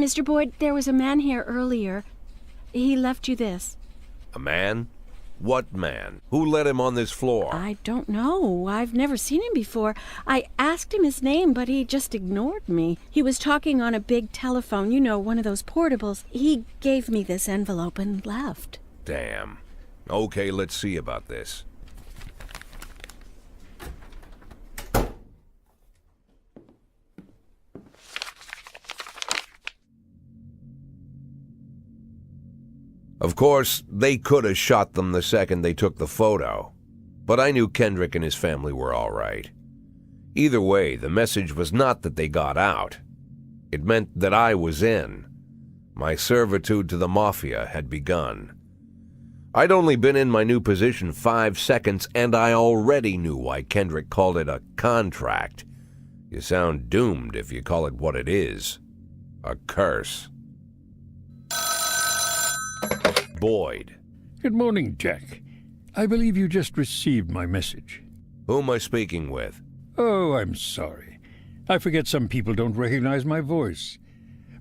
Mr. Boyd, there was a man here earlier. He left you this. A man? What man? Who let him on this floor? I don't know. I've never seen him before. I asked him his name, but he just ignored me. He was talking on a big telephone, you know, one of those portables. He gave me this envelope and left. Damn. Okay, let's see about this. Of course, they could have shot them the second they took the photo, but I knew Kendrick and his family were all right. Either way, the message was not that they got out. It meant that I was in. My servitude to the Mafia had begun. I'd only been in my new position 5 seconds, and I already knew why Kendrick called it a contract. You sound doomed if you call it what it is. A curse. Boyd. Good morning, Jack. I believe you just received my message. Who am I speaking with? Oh, I'm sorry. I forget some people don't recognize my voice.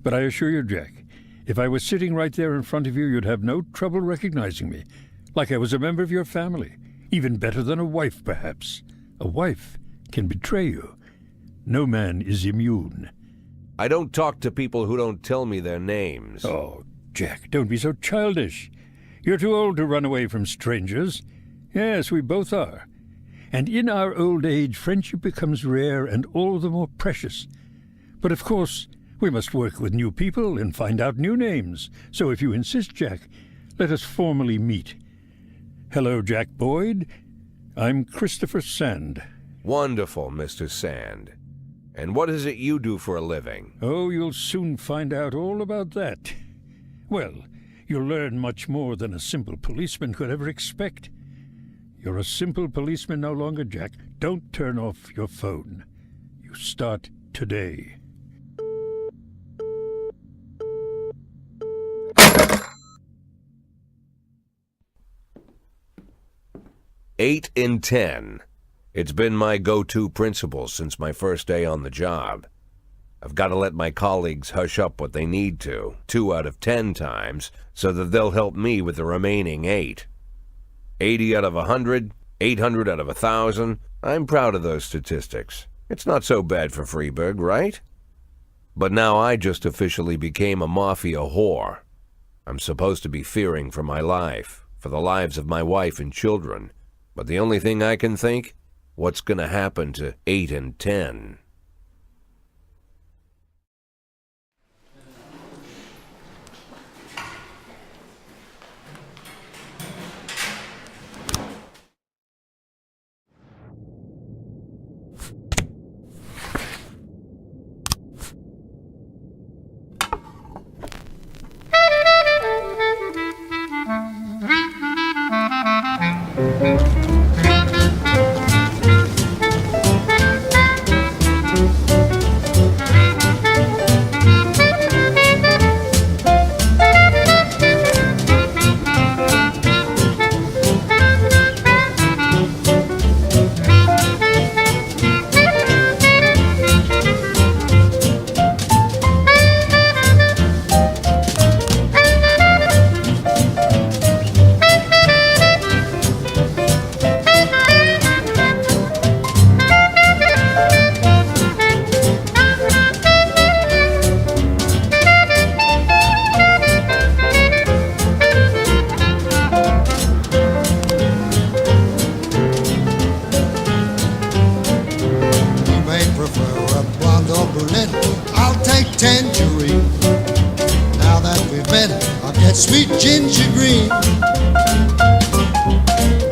But I assure you, Jack, if I was sitting right there in front of you, you'd have no trouble recognizing me. Like I was a member of your family. Even better than a wife, perhaps. A wife can betray you. No man is immune. I don't talk to people who don't tell me their names. Oh, Jack, don't be so childish. You're too old to run away from strangers. Yes, we both are. And in our old age, friendship becomes rare and all the more precious. But of course, we must work with new people and find out new names. So if you insist, Jack, let us formally meet. Hello, Jack Boyd. I'm Christopher Sand. Wonderful, Mr. Sand. And what is it you do for a living? Oh, you'll soon find out all about that. Well, you'll learn much more than a simple policeman could ever expect. You're a simple policeman no longer, Jack. Don't turn off your phone. You start today. Eight in 10. It's been my go-to principle since my first day on the job. I've got to let my colleagues hush up what they need to, 2 out of 10 times, so that they'll help me with the remaining 8. 80 out of 100, 800 out of 1,000. I'm proud of those statistics. It's not so bad for Freeburg, right? But now I just officially became a Mafia whore. I'm supposed to be fearing for my life, for the lives of my wife and children. But the only thing I can think, what's going to happen to 8 and 10? Tangerine. Now that we've met, I'll get sweet ginger green.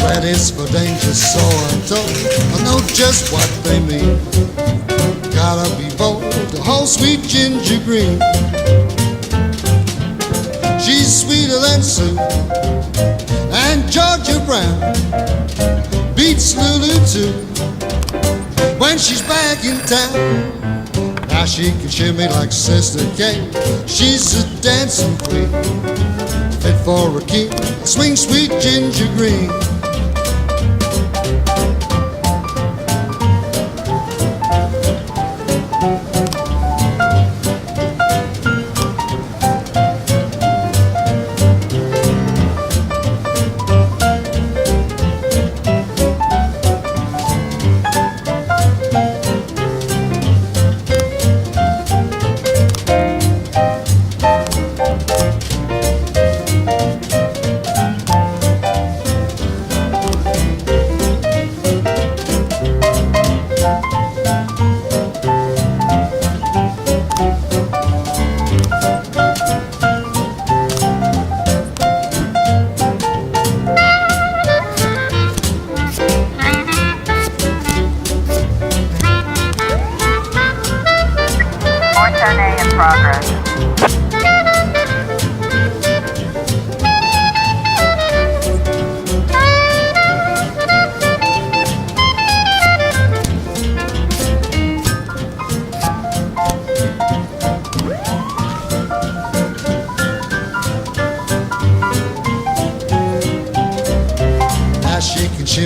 Red is for danger, so I'm told. I know just what they mean. Gotta be bold to hold sweet ginger green. She's sweeter than Sue and Georgia Brown. Beats Lulu too when she's back in town. Now she can shimmy like Sister Kate. She's a dancing queen, fit for a king. Swing sweet ginger green.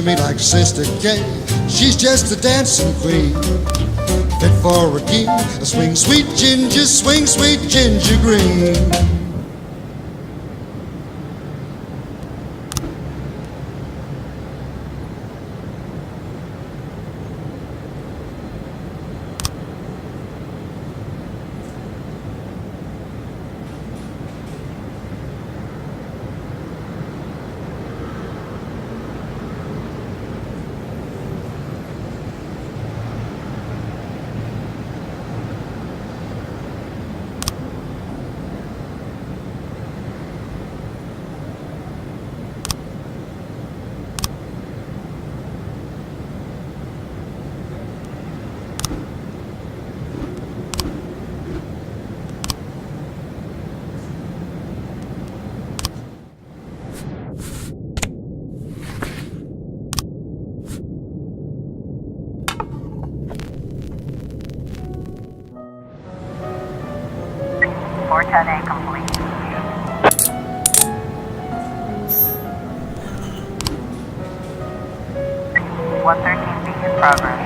me like Sister Kay. She's just a dancing queen, fit for a king. Swing, sweet ginger green. A complete. 113B in progress.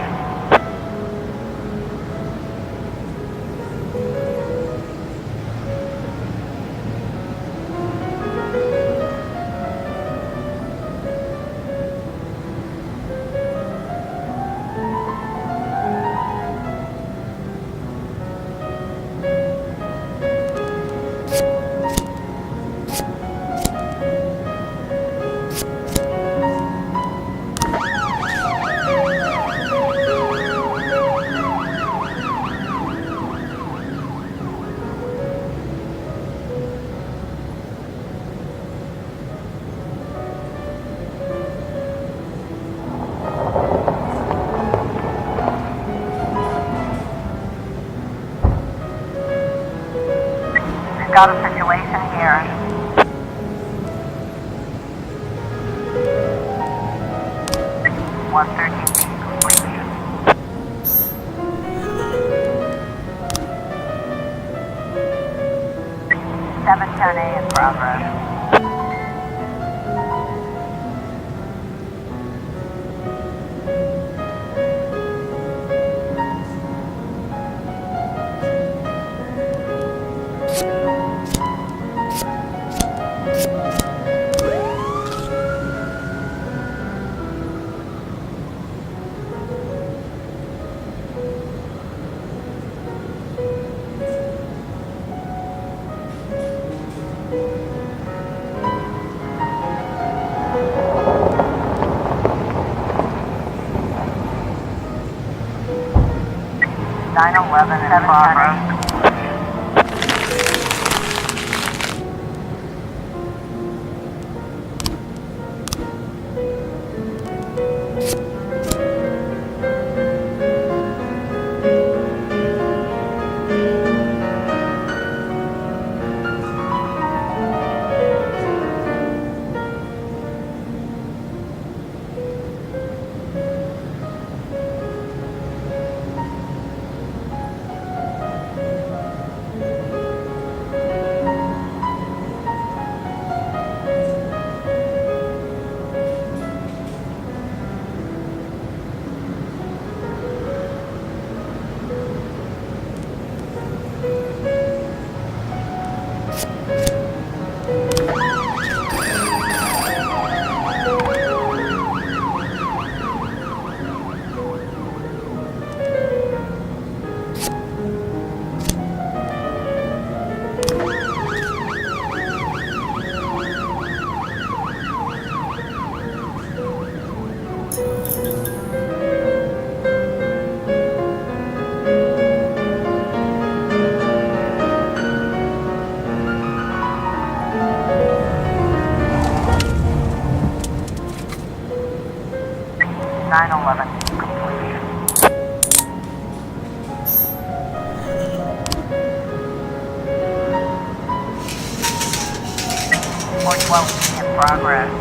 Got a situation here. One 13B complete. 710A in progress. Nine 11 and Barbara. Nine 11 complete. 412 in progress.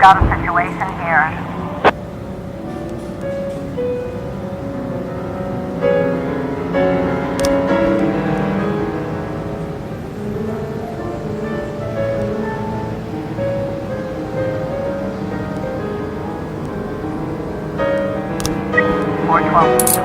got a situation here. Four 12.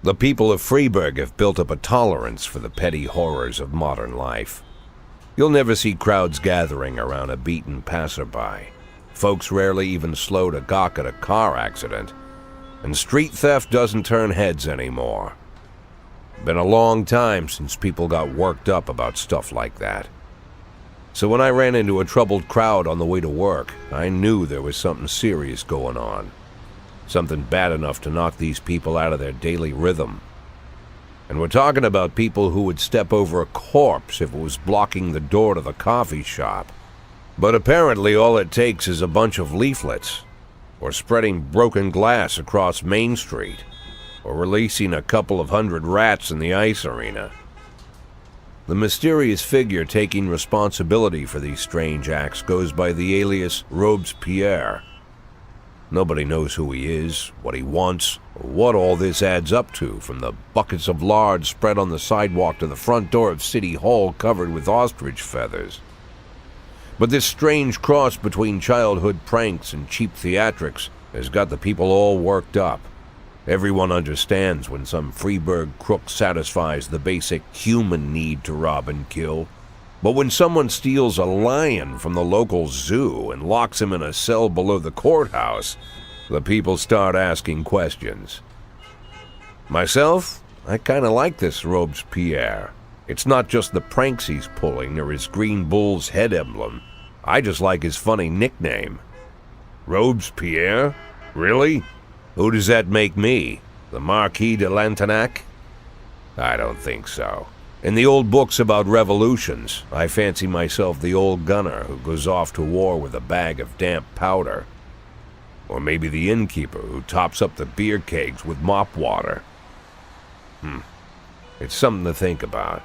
The people of Freeburg have built up a tolerance for the petty horrors of modern life. You'll never see crowds gathering around a beaten passerby. Folks rarely even slow to gawk at a car accident. And street theft doesn't turn heads anymore. Been a long time since people got worked up about stuff like that. So when I ran into a troubled crowd on the way to work, I knew there was something serious going on. Something bad enough to knock these people out of their daily rhythm. And we're talking about people who would step over a corpse if it was blocking the door to the coffee shop. But apparently all it takes is a bunch of leaflets, or spreading broken glass across Main Street, or releasing a couple of hundred rats in the ice arena. The mysterious figure taking responsibility for these strange acts goes by the alias Robespierre. Nobody knows who he is, what he wants, or what all this adds up to, from the buckets of lard spread on the sidewalk to the front door of City Hall covered with ostrich feathers. But this strange cross between childhood pranks and cheap theatrics has got the people all worked up. Everyone understands when some Freeburg crook satisfies the basic human need to rob and kill. But when someone steals a lion from the local zoo and locks him in a cell below the courthouse, the people start asking questions. Myself, I kinda like this Robespierre. It's not just the pranks he's pulling or his green bull's head emblem. I just like his funny nickname. Robespierre? Really? Who does that make me? The Marquis de Lantenac? I don't think so. In the old books about revolutions, I fancy myself the old gunner who goes off to war with a bag of damp powder. Or maybe the innkeeper who tops up the beer kegs with mop water. It's something to think about.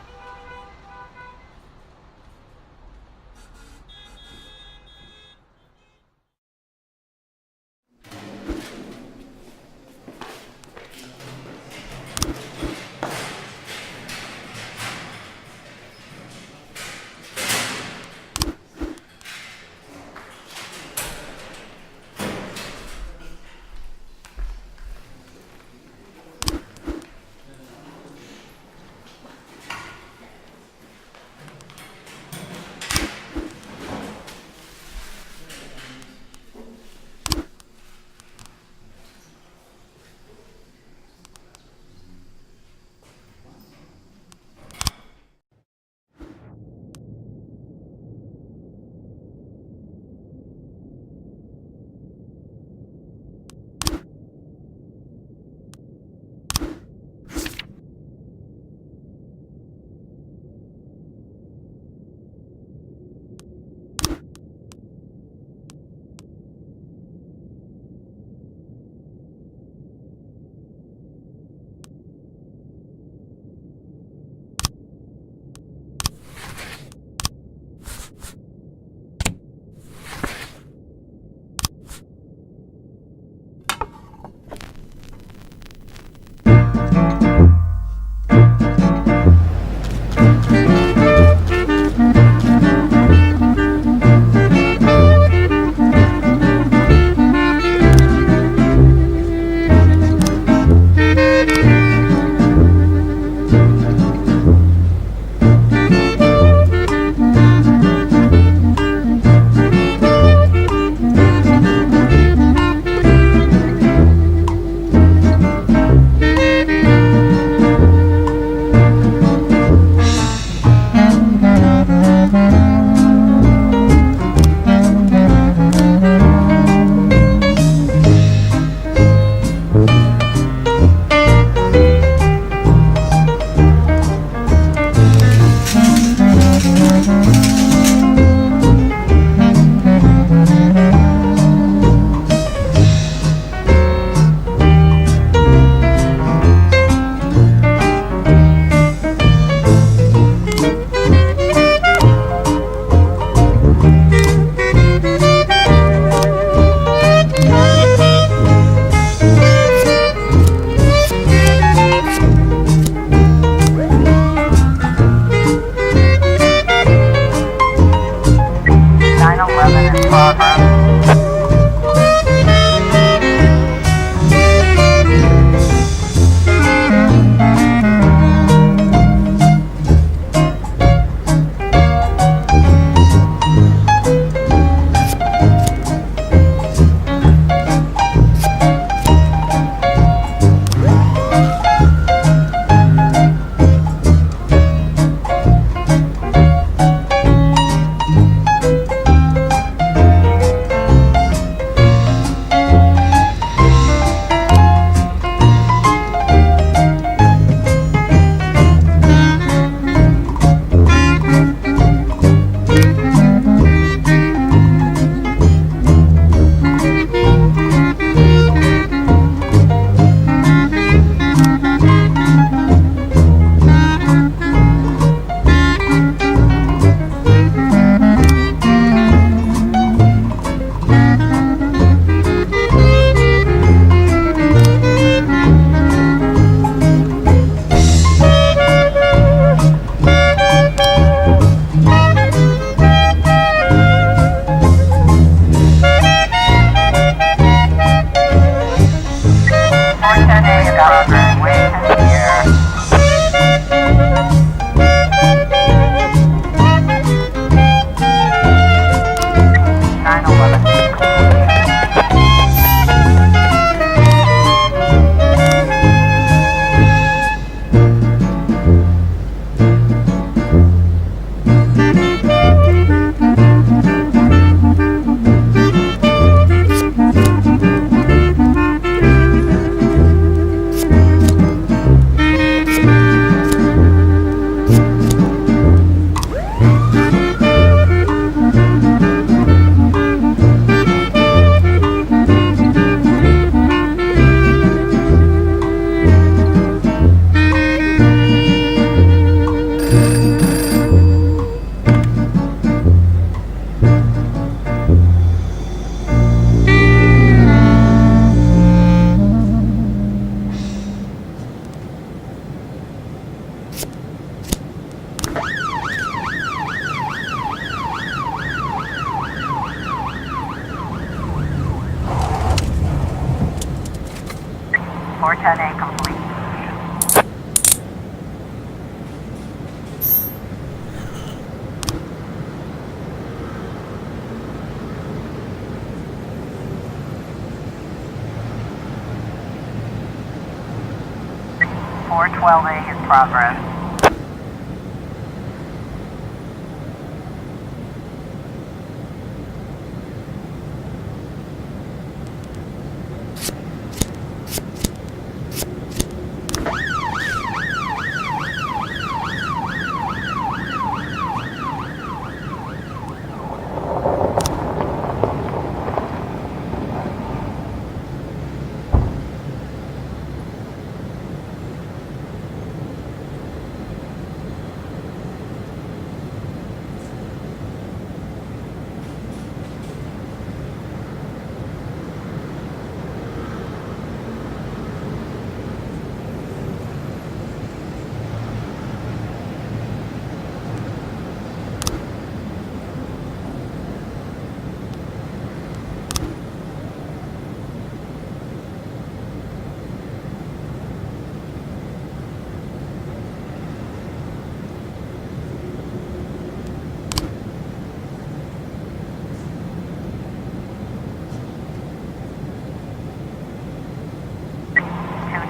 412A in progress.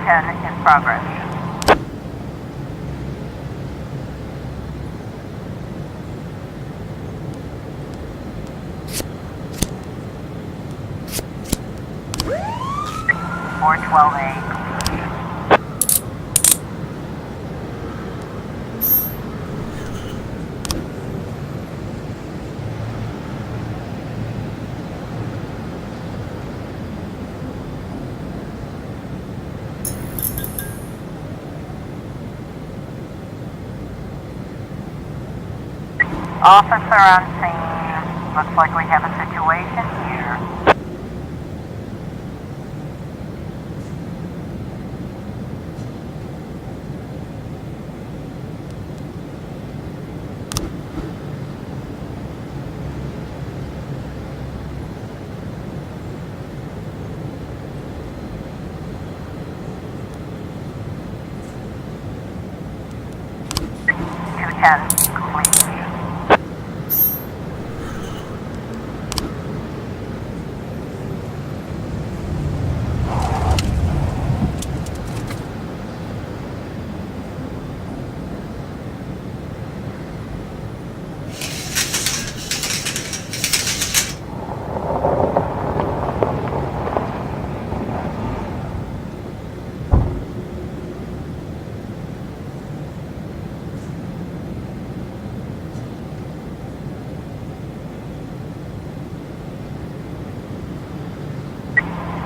In progress. Four 412A. Officer on scene. Looks like we have a situation here. Complete.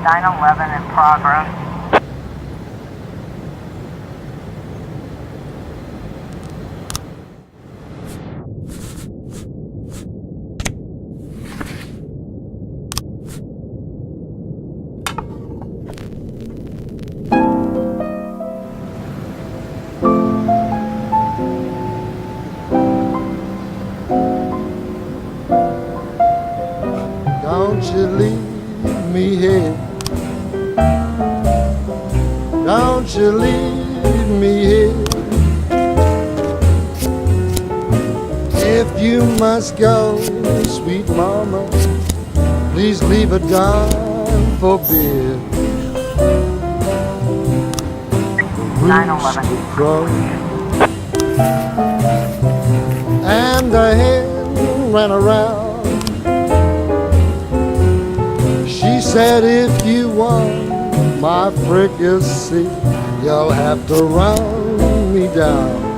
911 in progress. Don't you leave me here. Don't you leave me here. If you must go, sweet mama, please leave a dime for beer. 911. Crow and a hen ran around. She said, if you want my fricassee, you'll have to run me down.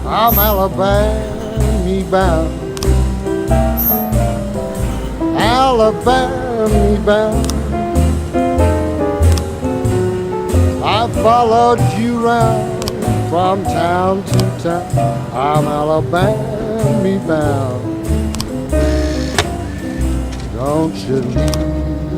I'm Alabama bound, Alabama bound. I followed you round from town to town. I'm Alabama bound. Don't you leave